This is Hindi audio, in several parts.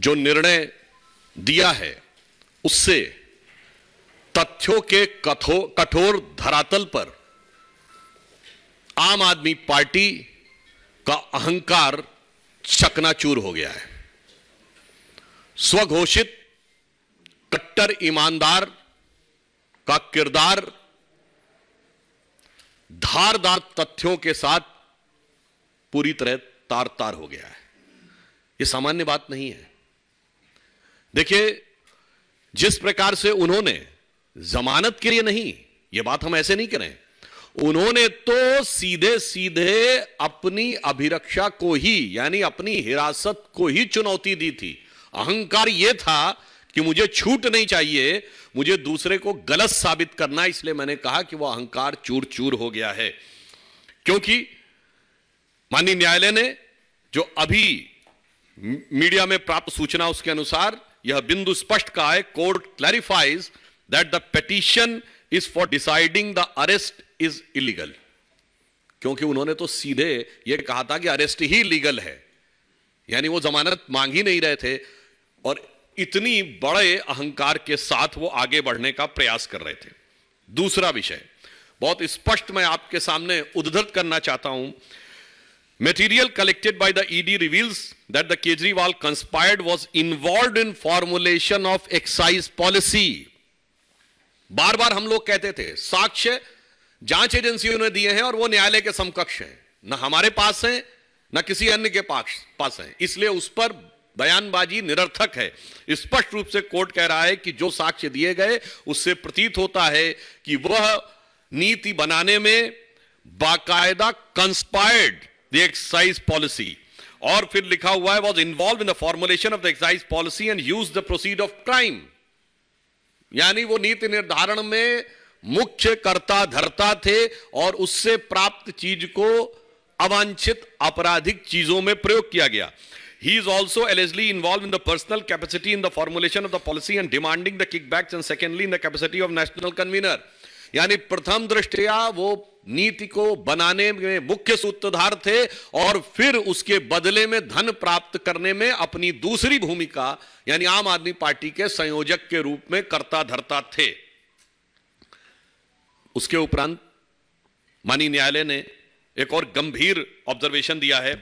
जो निर्णय दिया है उससे तथ्यों के कठोर धरातल पर आम आदमी पार्टी का अहंकार चकनाचूर हो गया है। स्वघोषित कट्टर ईमानदार का किरदार धारदार तथ्यों के साथ पूरी तरह तार तार हो गया है। यह सामान्य बात नहीं है। देखिए, जिस प्रकार से उन्होंने जमानत के लिए नहीं, यह बात हम ऐसे नहीं करें, उन्होंने तो सीधे सीधे अपनी अभिरक्षा को ही, यानी अपनी हिरासत को ही चुनौती दी थी। अहंकार यह था कि मुझे छूट नहीं चाहिए, मुझे दूसरे को गलत साबित करना, इसलिए मैंने कहा कि वह अहंकार चूर चूर हो गया है। क्योंकि माननीय न्यायालय ने जो अभी मीडिया में प्राप्त सूचना उसके अनुसार यह बिंदु स्पष्ट कहा है, court clarifies that the petition is for deciding the arrest is illegal. क्योंकि उन्होंने तो सीधे यह कहा था कि अरेस्ट ही लीगल है, यानी वो जमानत मांग ही नहीं रहे थे, और इतनी बड़े अहंकार के साथ वो आगे बढ़ने का प्रयास कर रहे थे। दूसरा विषय बहुत स्पष्ट मैं आपके सामने उद्धृत करना चाहता हूं। Material collected by the ED reveals that the Kejriwal conspired was involved in formulation of excise policy. बार बार हम लोग कहते थे साक्ष्य जांच एजेंसियों ने दिए हैं और वो न्यायालय के समकक्ष हैं, ना हमारे पास हैं ना किसी अन्य के पास हैं, इसलिए उस पर बयानबाजी निरर्थक है। स्पष्ट रूप से कोर्ट कह रहा है कि जो साक्ष्य दिए गए उससे प्रतीत होता है कि वह नीति बनाने में बाकायदा कंस्पायर्ड द एक्साइज पॉलिसी, और फिर लिखा हुआ है was involve in the formulation of the excise policy and use the proceed of crime, यानी वो नीति निर्धारण में मुख्य कर्ता धर्ता थे और उससे प्राप्त चीज को अवांछित आपराधिक चीजों में प्रयोग किया गया। He is also allegedly involved in the personal capacity in the formulation of the policy and demanding the kickbacks, and secondly in the capacity of national convener, यानी प्रथम दृष्टया वो नीति को बनाने में मुख्य सूत्रधार थे और फिर उसके बदले में धन प्राप्त करने में अपनी दूसरी भूमिका यानी आम आदमी पार्टी के संयोजक के रूप में कर्ता धर्ता थे। उसके उपरांत माननीय न्यायालय ने एक और गंभीर ऑब्जर्वेशन दिया है।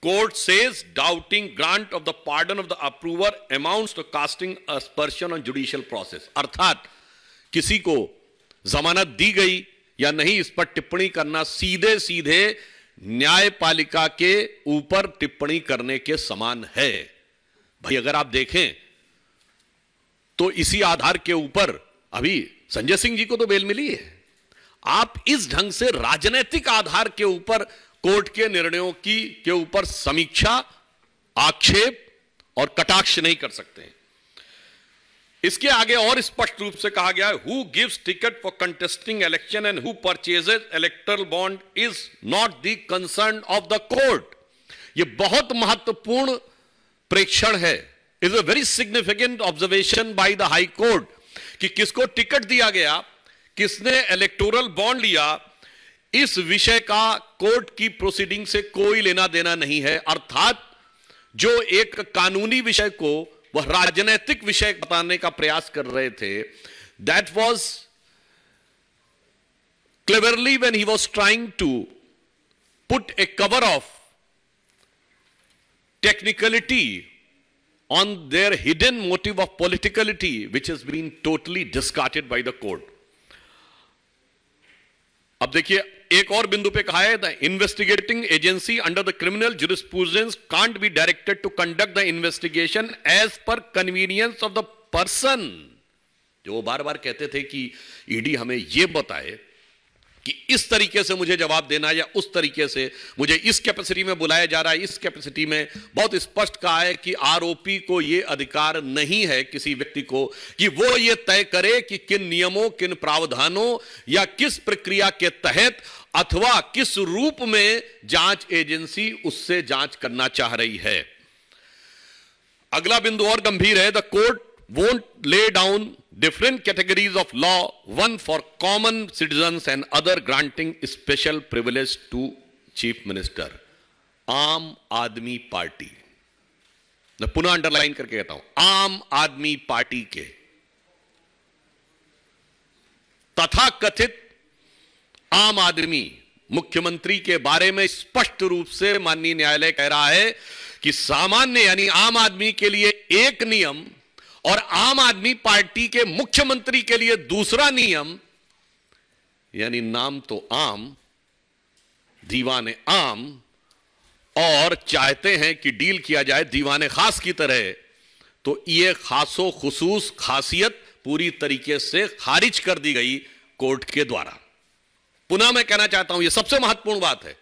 Court says doubting grant of the pardon of the approver amounts to casting aspersion on judicial process, अर्थात किसी को जमानत दी गई या नहीं इस पर टिप्पणी करना सीधे सीधे न्यायपालिका के ऊपर टिप्पणी करने के समान है। भाई अगर आप देखें तो इसी आधार के ऊपर अभी संजय सिंह जी को तो बेल मिली है। आप इस ढंग से राजनीतिक आधार के ऊपर कोर्ट के निर्णयों के ऊपर समीक्षा, आक्षेप और कटाक्ष नहीं कर सकते हैं। इसके आगे और स्पष्ट रूप से कहा गया है, who gives ticket for contesting election and who purchases electoral bond is not the concern of the court. यह बहुत महत्वपूर्ण प्रेक्षण है, is a very significant observation by the high court कि किसको टिकट दिया गया, किसने इलेक्टोरल बॉन्ड लिया, इस विषय का कोर्ट की प्रोसीडिंग से कोई लेना देना नहीं है। अर्थात जो एक कानूनी विषय को वह राजनीतिक विषय बताने का प्रयास कर रहे थे, that was cleverly when he was trying to put a cover of technicality on their hidden motive of politicality which has been totally discarded by the court. अब देखिए एक और बिंदु पे कहा है, the investigating agency under the criminal jurisprudence can't be directed to conduct the investigation as per convenience of the person. जो वो बार बार कहते थे कि ईडी हमें यह बताए कि इस तरीके से मुझे जवाब देना या उस तरीके से मुझे इस कैपेसिटी में बुलाया जा रहा है, इस कैपेसिटी में। बहुत स्पष्ट कहा है कि आरोपी को यह अधिकार नहीं है किसी व्यक्ति को कि वो ये तय करे कि किन नियमों, किन प्रावधानों या किस प्रक्रिया के तहत अथवा किस रूप में जांच एजेंसी उससे जांच करना चाह रही है। अगला बिंदु और गंभीर है, the court won't lay down different categories of law, one for common citizens and other granting special privilege to chief minister। आम आदमी पार्टी मैं पुनः अंडरलाइन करके कहता हूं, आम आदमी पार्टी के तथाकथित आम आदमी मुख्यमंत्री के बारे में स्पष्ट रूप से माननीय न्यायालय कह रहा है कि सामान्य यानी आम आदमी के लिए एक नियम और आम आदमी पार्टी के मुख्यमंत्री के लिए दूसरा नियम, यानी नाम तो आम, दीवाने आम, और चाहते हैं कि डील किया जाए दीवाने खास की तरह, तो यह खासो खुसूस खासियत पूरी तरीके से खारिज कर दी गई कोर्ट के द्वारा। पुनः मैं कहना चाहता हूं, यह सबसे महत्वपूर्ण बात है।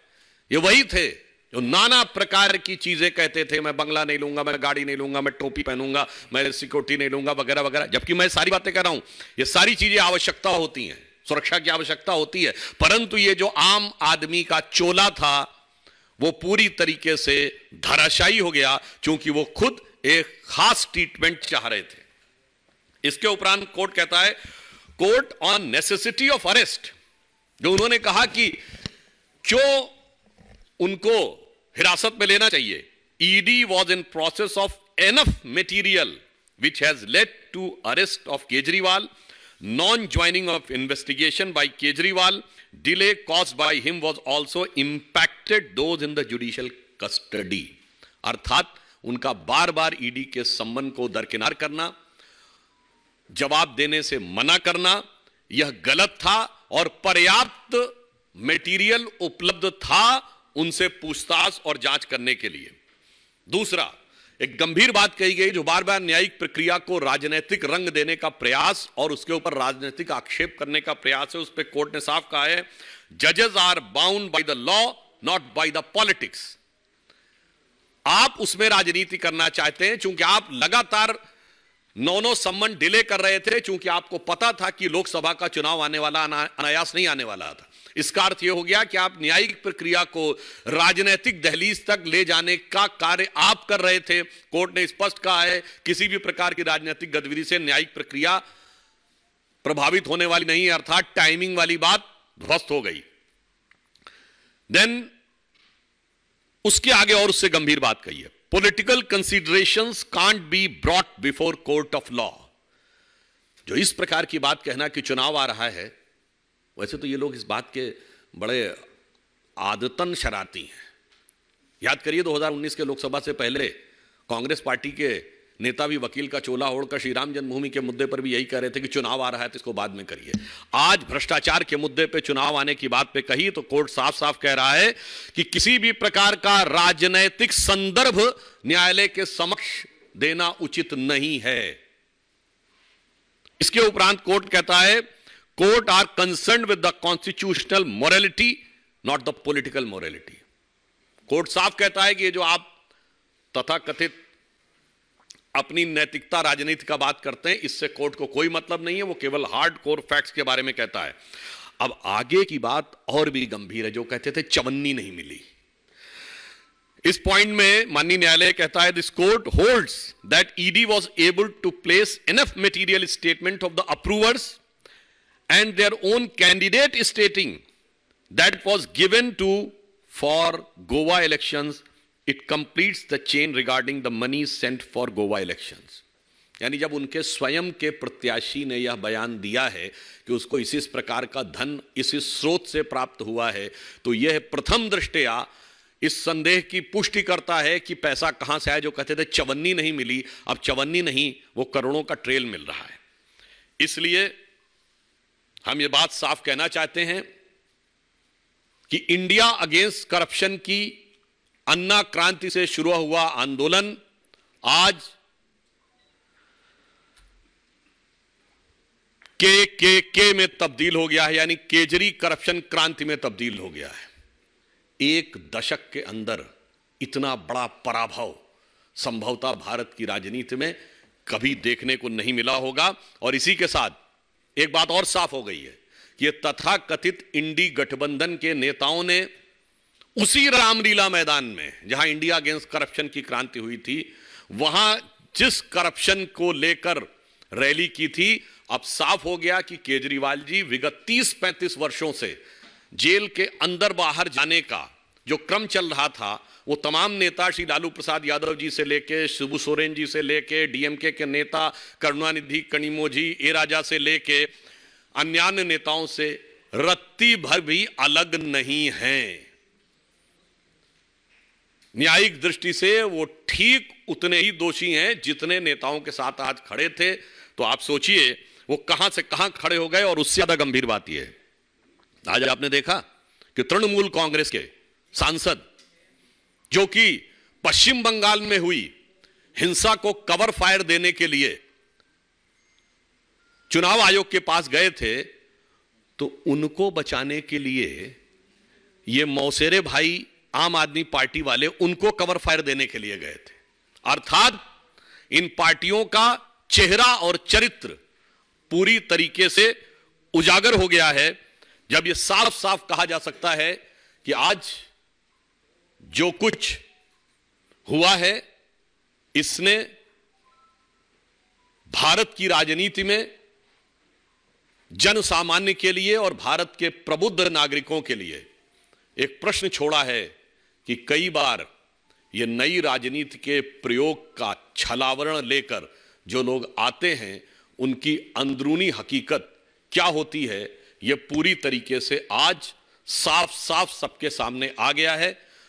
ये वही थे जो नाना प्रकार की चीजें कहते थे, मैं बंगला नहीं लूंगा, मैं गाड़ी नहीं लूंगा, मैं टोपी पहनूंगा, मैं सिक्योरिटी नहीं लूंगा, वगैरह वगैरह। जबकि मैं सारी बातें कर रहा हूं, ये सारी चीजें आवश्यकता होती हैं, सुरक्षा की आवश्यकता होती है, परंतु ये जो आम आदमी का चोला था वो पूरी तरीके से धराशायी हो गया, क्योंकि वो खुद एक खास ट्रीटमेंट चाह रहे थे। इसके उपरांत कोर्ट कहता है, court on necessity of arrest, जो उन्होंने कहा कि क्यों उनको हिरासत में लेना चाहिए। ED was in process of enough material which has led to arrest of Kejriwal, non joining of investigation by Kejriwal, delay caused by him was also impacted those in the judicial custody। अर्थात उनका बार बार ईडी के सम्मन को दरकिनार करना, जवाब देने से मना करना, यह गलत था और पर्याप्त मटेरियल उपलब्ध था उनसे पूछताछ और जांच करने के लिए। दूसरा, एक गंभीर बात कही गई, जो बार बार न्यायिक प्रक्रिया को राजनीतिक रंग देने का प्रयास और उसके ऊपर राजनीतिक आक्षेप करने का प्रयास है। उस पर कोर्ट ने साफ कहा है, जजेस are bound by the law not by the politics. आप उसमें राजनीति करना चाहते हैं, चूंकि आप लगातार 9 सम्मन डिले कर रहे थे, चूंकि आपको पता था कि लोकसभा का चुनाव आने वाला, अनायास नहीं आने वाला था। इसका अर्थ यह हो गया कि आप न्यायिक प्रक्रिया को राजनीतिक दहलीज तक ले जाने का कार्य आप कर रहे थे। कोर्ट ने स्पष्ट कहा है, किसी भी प्रकार की राजनीतिक गतिविधि से न्यायिक प्रक्रिया प्रभावित होने वाली नहीं है, अर्थात टाइमिंग वाली बात ध्वस्त हो गई। देन उसके आगे और उससे गंभीर बात कही है, political considerations can't be brought before court of law. जो इस प्रकार की बात कहना कि चुनाव आ रहा है, वैसे तो ये लोग इस बात के बड़े आदतन शरारती हैं। याद करिए 2019 के लोकसभा से पहले कांग्रेस पार्टी के नेता भी वकील का चोला ओढ़कर श्री राम जन्मभूमि के मुद्दे पर भी यही कह रहे थे कि चुनाव आ रहा है तो इसको बाद में करिए। आज भ्रष्टाचार के मुद्दे पे चुनाव आने की बात पे कही तो कोर्ट साफ साफ कह रहा है कि किसी भी प्रकार का राजनैतिक संदर्भ न्यायालय के समक्ष देना उचित नहीं है। इसके उपरांत कोर्ट कहता है, court are concerned with the constitutional morality not the political morality. Court साफ कहता है कि ये जो आप तथाकथित अपनी नैतिकता राजनीति का बात करते हैं, इससे कोर्ट को कोई मतलब नहीं है, वो केवल हार्ड कोर फैक्ट्स के बारे में कहता है। अब आगे की बात और भी गंभीर है, जो कहते थे चवन्नी नहीं मिली। इस पॉइंट में माननीय न्यायालय कहता है, this court holds that ED was able to place enough material statement of the approvers and their own candidate stating that was given to for Goa elections, it completes the chain regarding the money sent for Goa elections। यानी जब उनके स्वयं के प्रत्याशी ने यह बयान दिया है कि उसको इस प्रकार का धन इस स्रोत से प्राप्त हुआ है, तो यह प्रथम दृष्टया इस संदेह की पुष्टि करता है कि पैसा कहां से आया। जो कहते थे चवन्नी नहीं मिली, अब चवन्नी नहीं, वो करोड़ों का ट्रेल मिल रहा है। इसलिए हम ये बात साफ कहना चाहते हैं कि इंडिया अगेंस्ट करप्शन की अन्ना क्रांति से शुरू हुआ आंदोलन आज के में तब्दील हो गया है, यानी केजरी करप्शन क्रांति में तब्दील हो गया है। एक दशक के अंदर इतना बड़ा पराभव संभवतः भारत की राजनीति में कभी देखने को नहीं मिला होगा। और इसी के साथ एक बात और साफ हो गई है कि तथाकथित इंडी गठबंधन के नेताओं ने उसी रामलीला मैदान में जहां इंडिया अगेंस्ट करप्शन की क्रांति हुई थी, वहां जिस करप्शन को लेकर रैली की थी, अब साफ हो गया कि केजरीवाल जी विगत 30-35 वर्षों से जेल के अंदर बाहर जाने का जो क्रम चल रहा था, वो तमाम नेता, श्री लालू प्रसाद यादव जी से लेके, शिबू सोरेन जी से लेके, डीएमके के नेता करुणानिधि कनिमोझी, ए राजा से लेके अन्य नेताओं से रत्ती भर भी अलग नहीं हैं। न्यायिक दृष्टि से वो ठीक उतने ही दोषी हैं जितने नेताओं के साथ आज खड़े थे। तो आप सोचिए वो कहां से कहां खड़े हो गए। और उससे ज्यादा गंभीर बात यह है, आज आपने देखा कि तृणमूल कांग्रेस के सांसद, जो कि पश्चिम बंगाल में हुई हिंसा को कवर फायर देने के लिए चुनाव आयोग के पास गए थे, तो उनको बचाने के लिए ये मौसेरे भाई आम आदमी पार्टी वाले उनको कवर फायर देने के लिए गए थे। अर्थात इन पार्टियों का चेहरा और चरित्र पूरी तरीके से उजागर हो गया है, जब यह साफ साफ कहा जा सकता है कि आज जो कुछ हुआ है इसने भारत की राजनीति में जन सामान्य के लिए और भारत के प्रबुद्ध नागरिकों के लिए एक प्रश्न छोड़ा है कि कई बार ये नई राजनीति के प्रयोग का छलावरण लेकर जो लोग आते हैं, उनकी अंदरूनी हकीकत क्या होती है, ये पूरी तरीके से आज साफ साफ सबके सामने आ गया है।